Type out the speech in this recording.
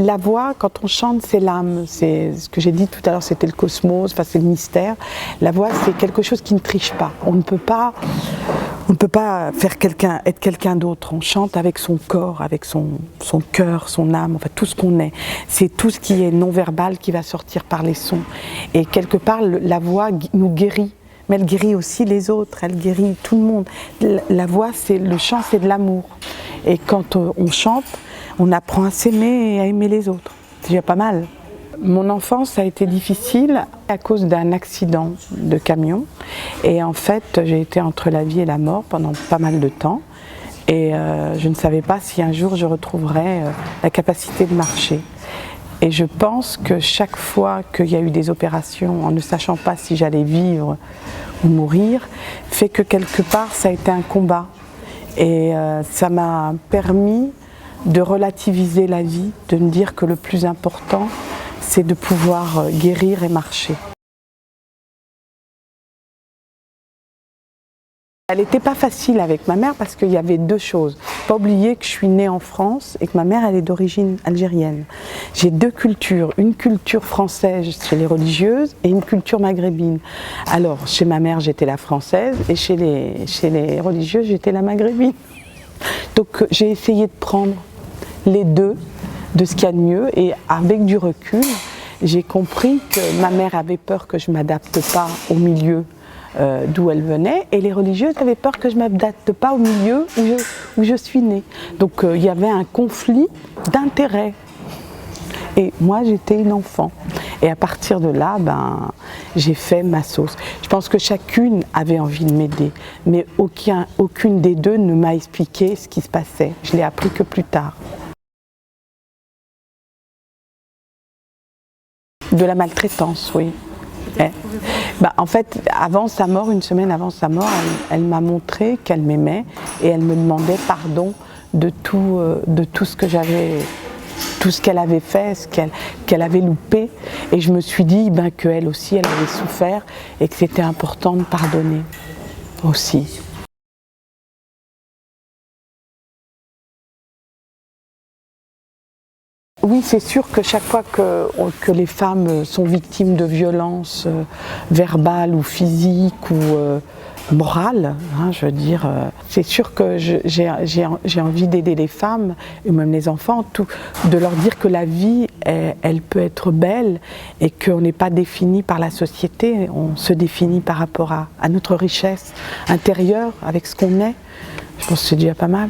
La voix, quand on chante, c'est l'âme. C'est ce que j'ai dit tout à l'heure, c'était le cosmos, enfin, c'est le mystère. La voix, c'est quelque chose qui ne triche pas. On ne peut pas faire être quelqu'un d'autre. On chante avec son corps, avec son cœur, son âme, enfin tout ce qu'on est. C'est tout ce qui est non-verbal qui va sortir par les sons. Et quelque part, la voix nous guérit. Mais elle guérit aussi les autres, elle guérit tout le monde. La voix, le chant, c'est de l'amour. Et quand on chante, on apprend à s'aimer et à aimer les autres. C'est déjà pas mal. Mon enfance a été difficile à cause d'un accident de camion. Et en fait, j'ai été entre la vie et la mort pendant pas mal de temps. Et je ne savais pas si un jour je retrouverais la capacité de marcher. Et je pense que chaque fois qu'il y a eu des opérations, en ne sachant pas si j'allais vivre ou mourir, fait que quelque part ça a été un combat. Et ça m'a permis de relativiser la vie, de me dire que le plus important, c'est de pouvoir guérir et marcher. Elle n'était pas facile avec ma mère parce qu'il y avait deux choses. Pas oublier que je suis née en France et que ma mère elle est d'origine algérienne. J'ai deux cultures, une culture française chez les religieuses et une culture maghrébine. Alors chez ma mère j'étais la française et chez les religieuses j'étais la maghrébine. Donc j'ai essayé de prendre les deux de ce qu'il y a de mieux et avec du recul j'ai compris que ma mère avait peur que je ne m'adapte pas au milieu d'où elle venait, et les religieuses avaient peur que je ne m'adapte pas au milieu où je suis née. Donc il y avait un conflit d'intérêts. Et moi j'étais une enfant. Et à partir de là, j'ai fait ma sauce. Je pense que chacune avait envie de m'aider, mais aucune des deux ne m'a expliqué ce qui se passait. Je l'ai appris que plus tard. De la maltraitance, oui. En fait, avant sa mort, une semaine avant sa mort, elle m'a montré qu'elle m'aimait et elle me demandait pardon de tout ce que j'avais, tout ce qu'elle avait fait, qu'elle avait loupé. Et je me suis dit qu'elle aussi, elle avait souffert et que c'était important de pardonner aussi. Oui, c'est sûr que chaque fois que les femmes sont victimes de violences verbales ou physiques ou morales, je veux dire, c'est sûr que j'ai envie d'aider les femmes, et même les enfants, de leur dire que la vie, elle peut être belle et qu'on n'est pas défini par la société, on se définit par rapport à notre richesse intérieure, avec ce qu'on est. Je pense que c'est déjà pas mal.